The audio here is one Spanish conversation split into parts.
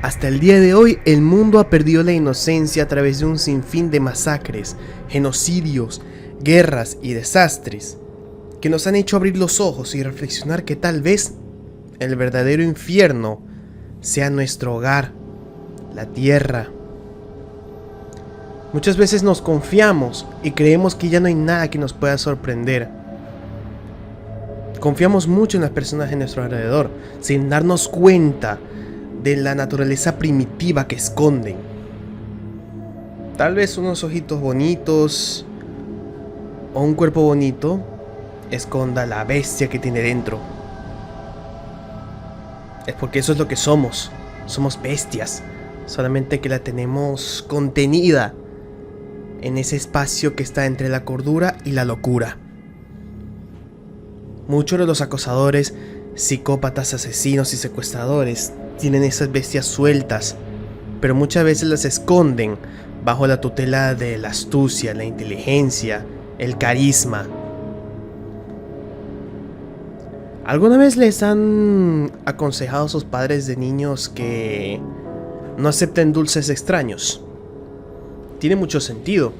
Hasta el día de hoy, el mundo ha perdido la inocencia a través de un sinfín de masacres, genocidios, guerras y desastres, que nos han hecho abrir los ojos y reflexionar que tal vez el verdadero infierno sea nuestro hogar, la tierra. Muchas veces nos confiamos y creemos que ya no hay nada que nos pueda sorprender. Confiamos mucho en las personas en nuestro alrededor, sin darnos cuenta de la naturaleza primitiva que esconden. Tal vez unos ojitos bonitos o un cuerpo bonito esconda la bestia que tiene dentro. Es porque eso es lo que somos. Somos bestias, solamente que la tenemos contenida en ese espacio que está entre la cordura y la locura. Muchos de los acosadores, psicópatas, asesinos y secuestradores tienen esas bestias sueltas, pero muchas veces las esconden bajo la tutela de la astucia, la inteligencia, el carisma. ¿Alguna vez les han aconsejado a sus padres de niños que no acepten dulces extraños? Tiene mucho sentido.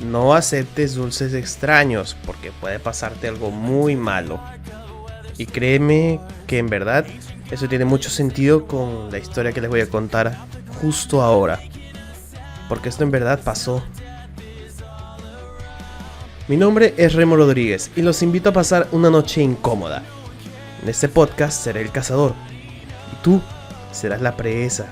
No aceptes dulces extraños porque puede pasarte algo muy malo. Y créeme que en verdad eso tiene mucho sentido con la historia que les voy a contar justo ahora, porque esto en verdad pasó. Mi nombre es Remo Rodríguez y los invito a pasar una noche incómoda. En este podcast seré el cazador y tú serás la presa.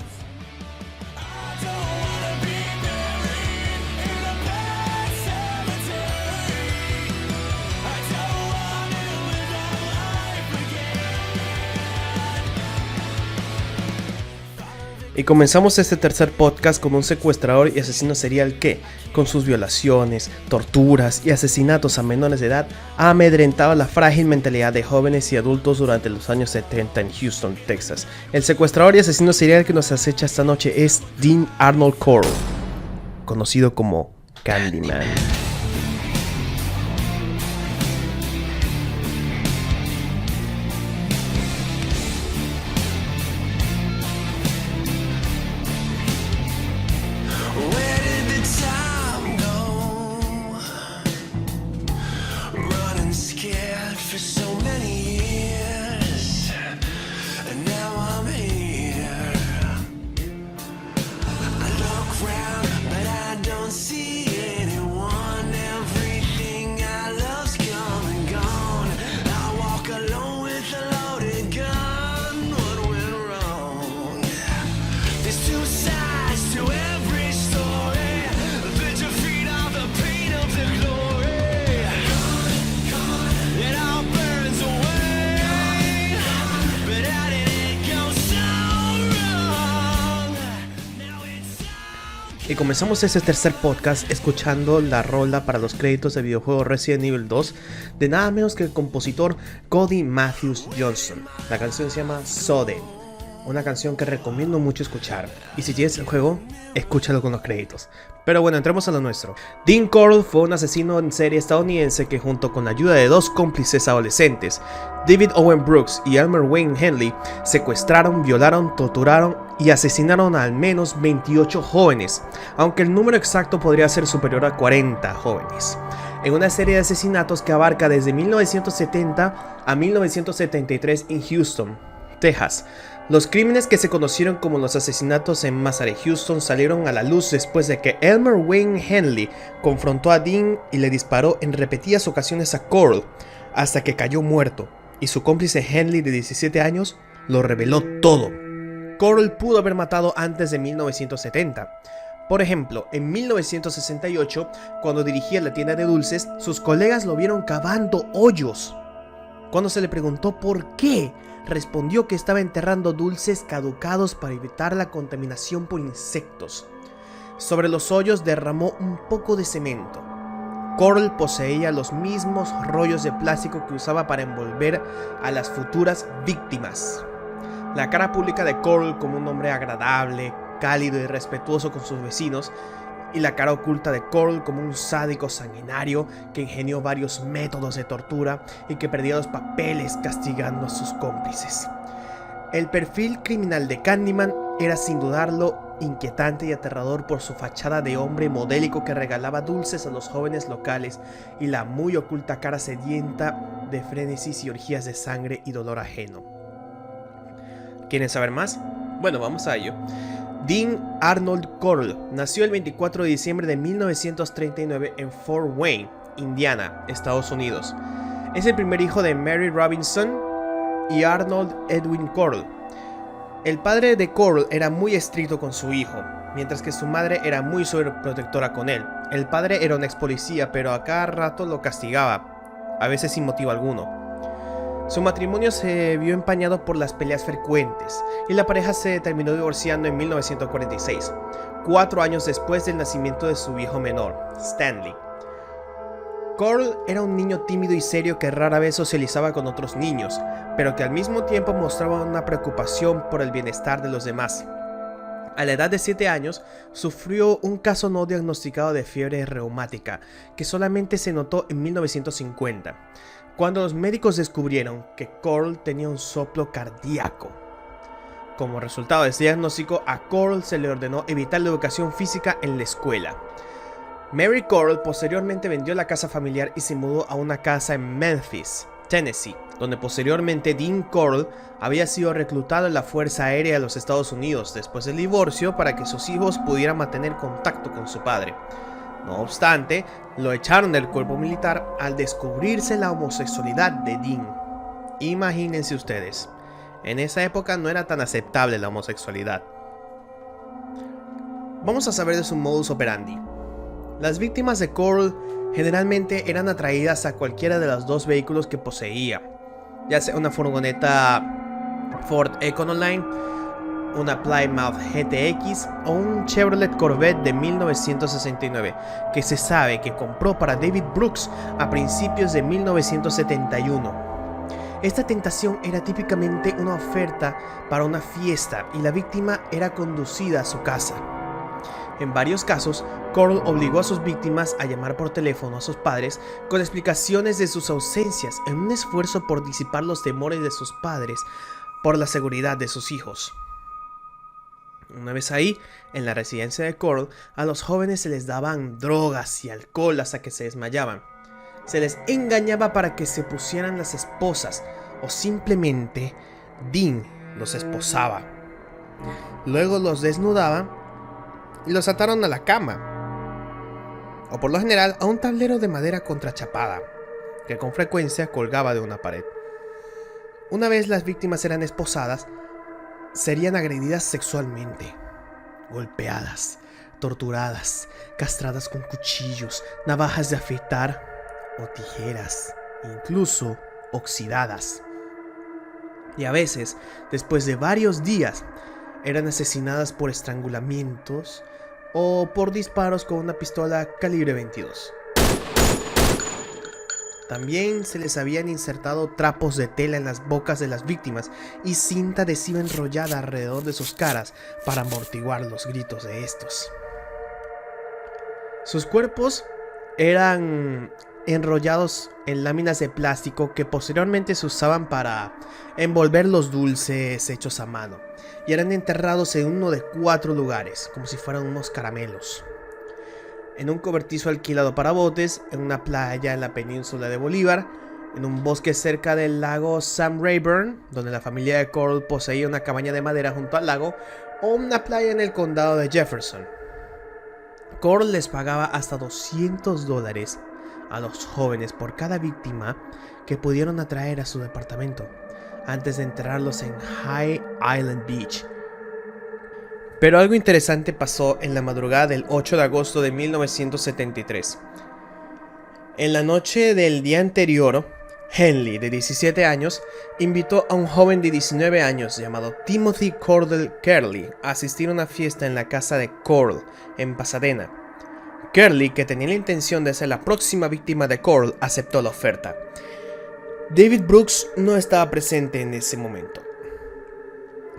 Y comenzamos este tercer podcast con un secuestrador y asesino serial que, con sus violaciones, torturas y asesinatos a menores de edad, ha amedrentado la frágil mentalidad de jóvenes y adultos durante los años 70 en Houston, Texas. El secuestrador y asesino serial que nos acecha esta noche es Dean Arnold Corll, conocido como Candyman. Y comenzamos este tercer podcast escuchando la rola para los créditos del videojuego Resident Evil 2 de nada menos que el compositor Cody Matthews Johnson. La canción se llama Sode, una canción que recomiendo mucho escuchar. Y si tienes el juego, escúchalo con los créditos. Pero bueno, entremos a lo nuestro. Dean Corll fue un asesino en serie estadounidense que, junto con la ayuda de dos cómplices adolescentes, David Owen Brooks y Elmer Wayne Henley, secuestraron, violaron, torturaron y asesinaron a al menos 28 jóvenes, aunque el número exacto podría ser superior a 40 jóvenes, en una serie de asesinatos que abarca desde 1970 a 1973 en Houston, Texas. Los crímenes que se conocieron como los asesinatos en masa de Houston salieron a la luz después de que Elmer Wayne Henley confrontó a Dean y le disparó en repetidas ocasiones a Corll hasta que cayó muerto, y su cómplice Henley, de 17 años, lo reveló todo. Corll pudo haber matado antes de 1970. Por ejemplo, en 1968, cuando dirigía la tienda de dulces, sus colegas lo vieron cavando hoyos. Cuando se le preguntó por qué, respondió que estaba enterrando dulces caducados para evitar la contaminación por insectos. Sobre los hoyos derramó un poco de cemento. Corll poseía los mismos rollos de plástico que usaba para envolver a las futuras víctimas. La cara pública de Corll como un hombre agradable, cálido y respetuoso con sus vecinos, y la cara oculta de Corll como un sádico sanguinario que ingenió varios métodos de tortura y que perdía los papeles castigando a sus cómplices. El perfil criminal de Candyman era sin dudarlo inquietante y aterrador por su fachada de hombre modélico que regalaba dulces a los jóvenes locales y la muy oculta cara sedienta de frenesis y orgías de sangre y dolor ajeno. ¿Quieren saber más? Bueno, vamos a ello. Dean Arnold Corll nació el 24 de diciembre de 1939 en Fort Wayne, Indiana, Estados Unidos. Es el primer hijo de Mary Robinson y Arnold Edwin Corll. El padre de Corll era muy estricto con su hijo, mientras que su madre era muy sobreprotectora con él. El padre era un ex policía, pero a cada rato lo castigaba, a veces sin motivo alguno. Su matrimonio se vio empañado por las peleas frecuentes, y la pareja se terminó divorciando en 1946, 4 años después del nacimiento de su hijo menor, Stanley. Corll era un niño tímido y serio que rara vez socializaba con otros niños, pero que al mismo tiempo mostraba una preocupación por el bienestar de los demás. A la edad de 7 años, sufrió un caso no diagnosticado de fiebre reumática, que solamente se notó en 1950, cuando los médicos descubrieron que Corll tenía un soplo cardíaco. Como resultado de este diagnóstico, a Corll se le ordenó evitar la educación física en la escuela. Mary Corll posteriormente vendió la casa familiar y se mudó a una casa en Memphis, Tennessee, donde posteriormente Dean Corll había sido reclutado en la Fuerza Aérea de los Estados Unidos después del divorcio para que sus hijos pudieran mantener contacto con su padre. No obstante, lo echaron del cuerpo militar al descubrirse la homosexualidad de Dean. Imagínense ustedes, en esa época no era tan aceptable la homosexualidad. Vamos a saber de su modus operandi. Las víctimas de Corll generalmente eran atraídas a cualquiera de los 2 vehículos que poseía, ya sea una furgoneta Ford Econoline, una Plymouth GTX o un Chevrolet Corvette de 1969, que se sabe que compró para David Brooks a principios de 1971. Esta tentación era típicamente una oferta para una fiesta y la víctima era conducida a su casa. En varios casos, Corll obligó a sus víctimas a llamar por teléfono a sus padres con explicaciones de sus ausencias en un esfuerzo por disipar los temores de sus padres por la seguridad de sus hijos. Una vez ahí, en la residencia de Corll, a los jóvenes se les daban drogas y alcohol hasta que se desmayaban. Se les engañaba para que se pusieran las esposas o simplemente Dean los esposaba. Luego los desnudaba y los ataron a la cama, o por lo general a un tablero de madera contrachapada, que con frecuencia colgaba de una pared. Una vez las víctimas eran esposadas, serían agredidas sexualmente, golpeadas, torturadas, castradas con cuchillos, navajas de afeitar o tijeras, incluso oxidadas. Y a veces, después de varios días, eran asesinadas por estrangulamientos o por disparos con una pistola calibre 22. También se les habían insertado trapos de tela en las bocas de las víctimas y cinta adhesiva enrollada alrededor de sus caras para amortiguar los gritos de estos. Sus cuerpos eran enrollados en láminas de plástico que posteriormente se usaban para envolver los dulces hechos a mano, y eran enterrados en uno de 4 lugares, como si fueran unos caramelos. En un cobertizo alquilado para botes, en una playa en la península de Bolívar, en un bosque cerca del lago Sam Rayburn, donde la familia de Corll poseía una cabaña de madera junto al lago, o una playa en el condado de Jefferson. Corll les pagaba hasta $200 a los jóvenes por cada víctima que pudieron atraer a su departamento, antes de enterrarlos en High Island Beach. Pero algo interesante pasó en la madrugada del 8 de agosto de 1973. En la noche del día anterior, Henley, de 17 años, invitó a un joven de 19 años llamado Timothy Cordell Curley a asistir a una fiesta en la casa de Corll, en Pasadena. Curley, que tenía la intención de ser la próxima víctima de Corll, aceptó la oferta. David Brooks no estaba presente en ese momento.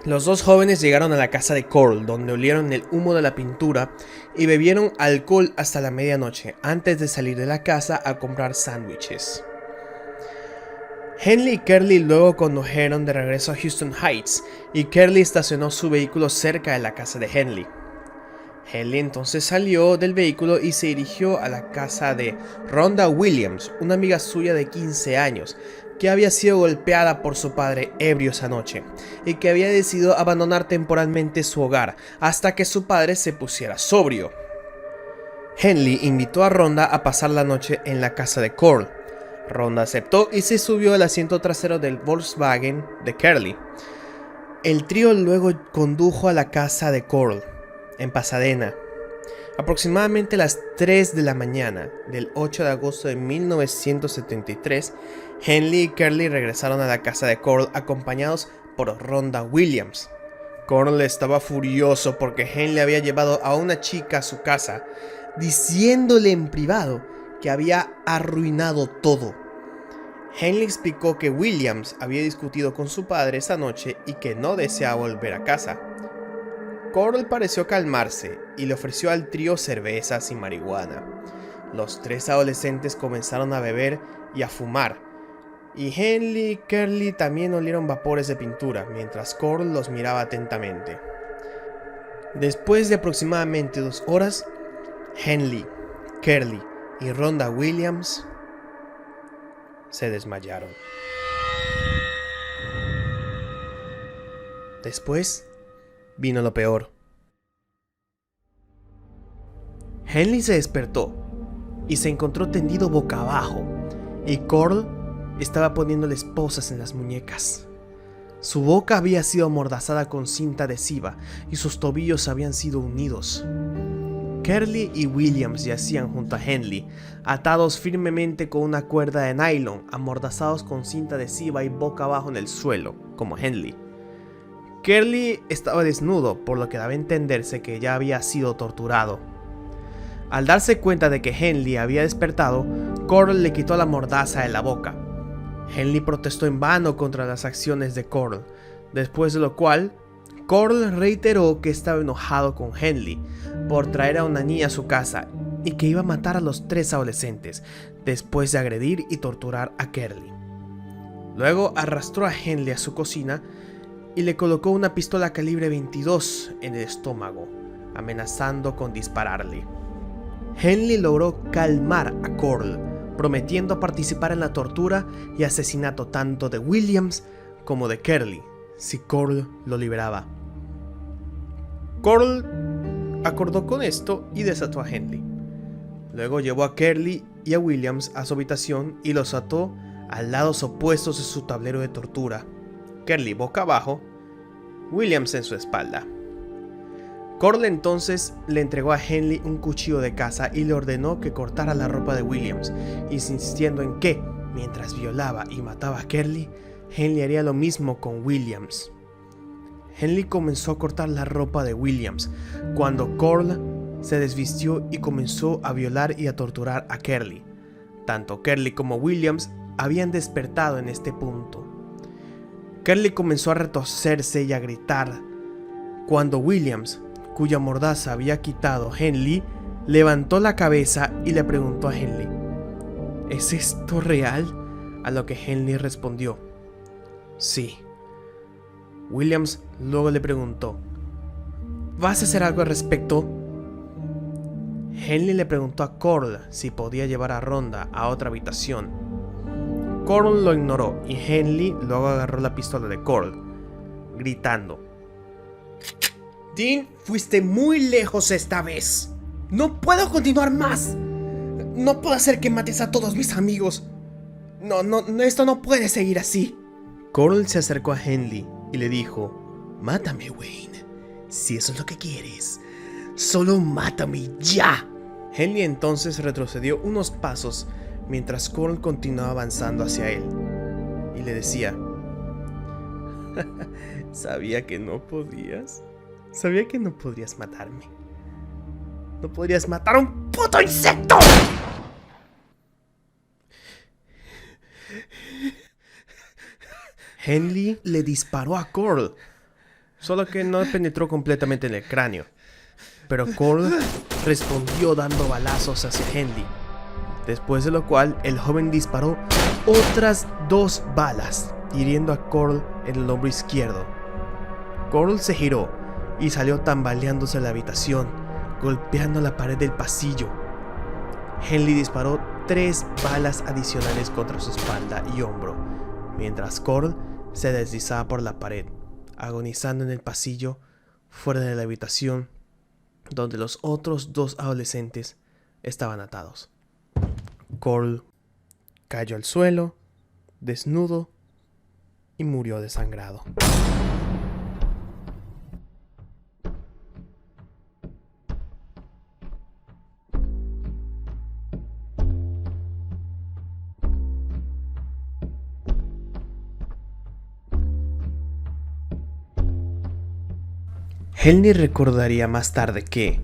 Los 2 jóvenes llegaron a la casa de Corll, donde olieron el humo de la pintura y bebieron alcohol hasta la medianoche, antes de salir de la casa a comprar sándwiches. Henley y Curly luego condujeron de regreso a Houston Heights y Curly estacionó su vehículo cerca de la casa de Henley. Henley entonces salió del vehículo y se dirigió a la casa de Rhonda Williams, una amiga suya de 15 años, que había sido golpeada por su padre ebrio esa noche y que había decidido abandonar temporalmente su hogar hasta que su padre se pusiera sobrio. Henley invitó a Rhonda a pasar la noche en la casa de Coral. Rhonda aceptó y se subió al asiento trasero del Volkswagen de Curly. El trío luego condujo a la casa de Coral, en Pasadena. Aproximadamente a las 3 de la mañana del 8 de agosto de 1973, Henley y Curly regresaron a la casa de Coral acompañados por Rhonda Williams. Coral estaba furioso porque Henley había llevado a una chica a su casa, diciéndole en privado que había arruinado todo. Henley explicó que Williams había discutido con su padre esa noche y que no deseaba volver a casa. Coral pareció calmarse y le ofreció al trío cervezas y marihuana. Los tres adolescentes comenzaron a beber y a fumar, y Henley y Curly también olieron vapores de pintura mientras Coral los miraba atentamente. Después de aproximadamente 2 horas, Henley, Curly y Rhonda Williams se desmayaron. Después vino lo peor. Henley se despertó y se encontró tendido boca abajo, y Coral estaba poniéndole esposas en las muñecas. Su boca había sido amordazada con cinta adhesiva y sus tobillos habían sido unidos. Curly y Williams yacían junto a Henley, atados firmemente con una cuerda de nylon, amordazados con cinta adhesiva y boca abajo en el suelo, como Henley. Curly estaba desnudo, por lo que daba a entenderse que ya había sido torturado. Al darse cuenta de que Henley había despertado, Coral le quitó la mordaza de la boca. Henley protestó en vano contra las acciones de Coral, después de lo cual Coral reiteró que estaba enojado con Henley por traer a una niña a su casa y que iba a matar a los 3 adolescentes después de agredir y torturar a Curly. Luego arrastró a Henley a su cocina y le colocó una pistola calibre 22 en el estómago, amenazando con dispararle. Henley logró calmar a Coral, prometiendo participar en la tortura y asesinato tanto de Williams como de Curly, si Coral lo liberaba. Coral acordó con esto y desató a Henley. Luego llevó a Curly y a Williams a su habitación y los ató a lados opuestos de su tablero de tortura. Curly boca abajo, Williams en su espalda. Coral entonces le entregó a Henley un cuchillo de caza y le ordenó que cortara la ropa de Williams, insistiendo en que, mientras violaba y mataba a Curly, Henley haría lo mismo con Williams. Henley comenzó a cortar la ropa de Williams cuando Coral se desvistió y comenzó a violar y a torturar a Curly. Tanto Curly como Williams habían despertado en este punto. Curly comenzó a retorcerse y a gritar cuando Williams, cuya mordaza había quitado Henley, levantó la cabeza y le preguntó a Henley: ¿es esto real? A lo que Henley respondió: sí. Williams luego le preguntó: ¿vas a hacer algo al respecto? Henley le preguntó a Coral si podía llevar a Rhonda a otra habitación. Coral lo ignoró y Henley luego agarró la pistola de Coral, gritando: Dean, fuiste muy lejos esta vez. No puedo continuar más. No puedo hacer que mates a todos mis amigos. No, esto no puede seguir así. Coral se acercó a Henley y le dijo: mátame, Wayne. Si eso es lo que quieres, solo mátame ya. Henley entonces retrocedió unos pasos mientras Coral continuaba avanzando hacia él y le decía: sabía que no podías. Sabía que no podrías matarme. No podrías matar a un puto insecto. Henley le disparó a Coral, solo que no penetró completamente en el cráneo. Pero Coral respondió dando balazos hacia Henley, después de lo cual el joven disparó otras 2 balas, hiriendo a Coral en el hombro izquierdo. Coral se giró y salió tambaleándose a la habitación, golpeando la pared del pasillo. Henley disparó 3 balas adicionales contra su espalda y hombro, mientras Coral se deslizaba por la pared, agonizando en el pasillo fuera de la habitación donde los otros 2 adolescentes estaban atados. Coral cayó al suelo, desnudo, y murió desangrado. Henley recordaría más tarde que,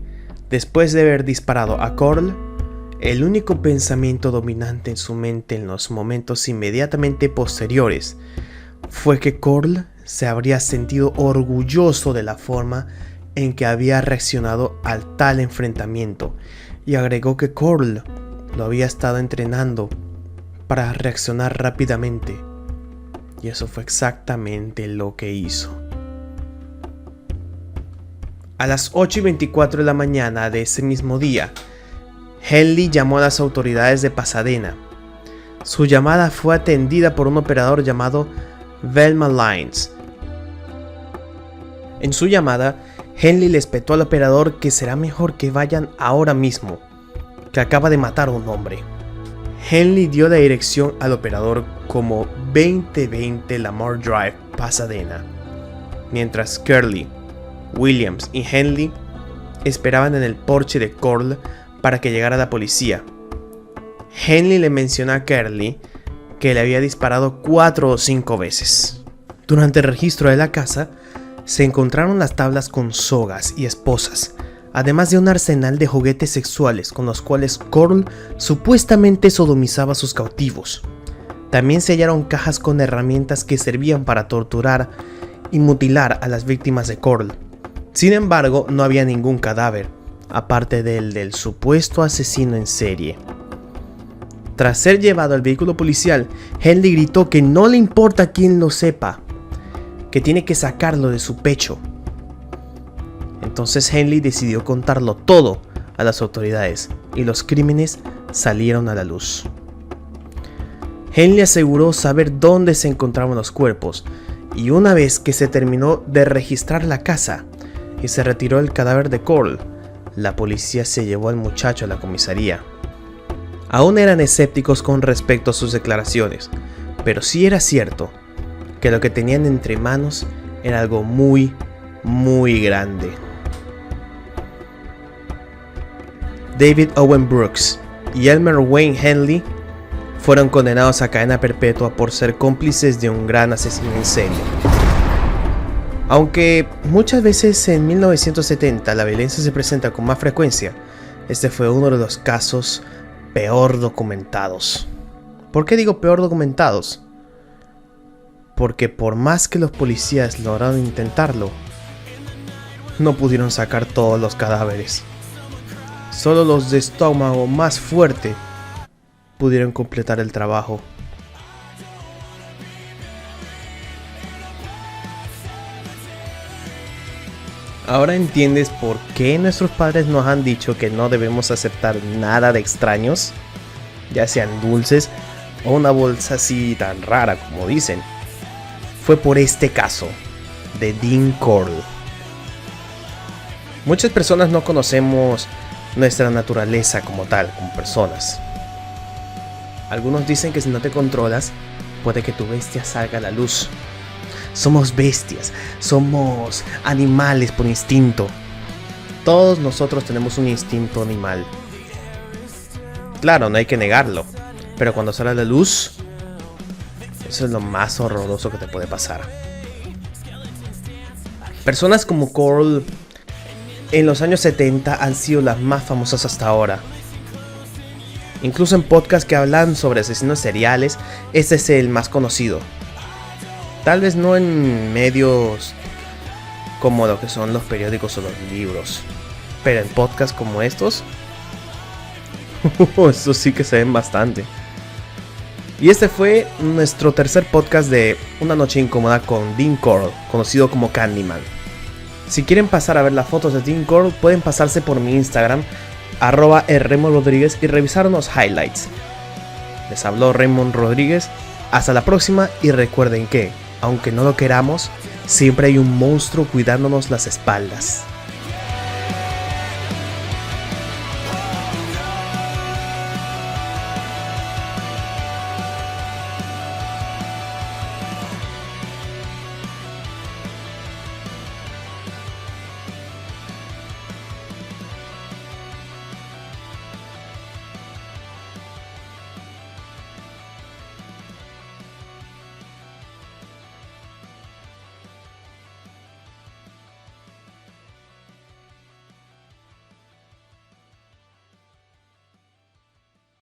después de haber disparado a Coral, el único pensamiento dominante en su mente en los momentos inmediatamente posteriores fue que Coral se habría sentido orgulloso de la forma en que había reaccionado al tal enfrentamiento, y agregó que Coral lo había estado entrenando para reaccionar rápidamente, y eso fue exactamente lo que hizo. A las 8:24 de la mañana de ese mismo día, Henley llamó a las autoridades de Pasadena. Su llamada fue atendida por un operador llamado Velma Lines. En su llamada, Henley le espetó al operador que será mejor que vayan ahora mismo, que acaba de matar a un hombre. Henley dio la dirección al operador como 2020 Lamar Drive, Pasadena, mientras Curly, Williams y Henley esperaban en el porche de Coral para que llegara la policía. Henley le mencionó a Curly que le había disparado 4 o 5 veces. Durante el registro de la casa, se encontraron las tablas con sogas y esposas, además de un arsenal de juguetes sexuales con los cuales Coral supuestamente sodomizaba a sus cautivos. También se hallaron cajas con herramientas que servían para torturar y mutilar a las víctimas de Coral. Sin embargo, no había ningún cadáver, aparte del supuesto asesino en serie. Tras ser llevado al vehículo policial, Henley gritó que no le importa quién lo sepa, que tiene que sacarlo de su pecho. Entonces Henley decidió contarlo todo a las autoridades y los crímenes salieron a la luz. Henley aseguró saber dónde se encontraban los cuerpos, y una vez que se terminó de registrar la casa y se retiró el cadáver de Coral, la policía se llevó al muchacho a la comisaría. Aún eran escépticos con respecto a sus declaraciones, pero sí era cierto que lo que tenían entre manos era algo muy, muy grande. David Owen Brooks y Elmer Wayne Henley fueron condenados a cadena perpetua por ser cómplices de un gran asesino en serie. Aunque muchas veces en 1970 la violencia se presenta con más frecuencia, este fue uno de los casos peor documentados. ¿Por qué digo peor documentados? Porque por más que los policías lograron intentarlo, no pudieron sacar todos los cadáveres. Solo los de estómago más fuerte pudieron completar el trabajo. Ahora entiendes por qué nuestros padres nos han dicho que no debemos aceptar nada de extraños, ya sean dulces o una bolsa así tan rara como dicen. Fue por este caso de Dean Coral. Muchas personas no conocemos nuestra naturaleza como tal, como personas. Algunos dicen que si no te controlas, puede que tu bestia salga a la luz. Somos bestias, somos animales por instinto. Todos nosotros tenemos un instinto animal. Claro, no hay que negarlo, pero cuando sale a la luz, eso es lo más horroroso que te puede pasar. Personas como Coral en los años 70 han sido las más famosas hasta ahora. Incluso en podcasts que hablan sobre asesinos seriales, este es el más conocido. Tal vez no en medios como lo que son los periódicos o los libros, pero en podcasts como estos, estos sí que se ven bastante. Y este fue nuestro tercer podcast de Una Noche Incómoda con Dean Corll, conocido como Candyman. Si quieren pasar a ver las fotos de Dean Corll, pueden pasarse por mi Instagram, @Rodríguez, y revisar unos highlights. Les habló Raymond Rodríguez. Hasta la próxima, y recuerden que, aunque no lo queramos, siempre hay un monstruo cuidándonos las espaldas.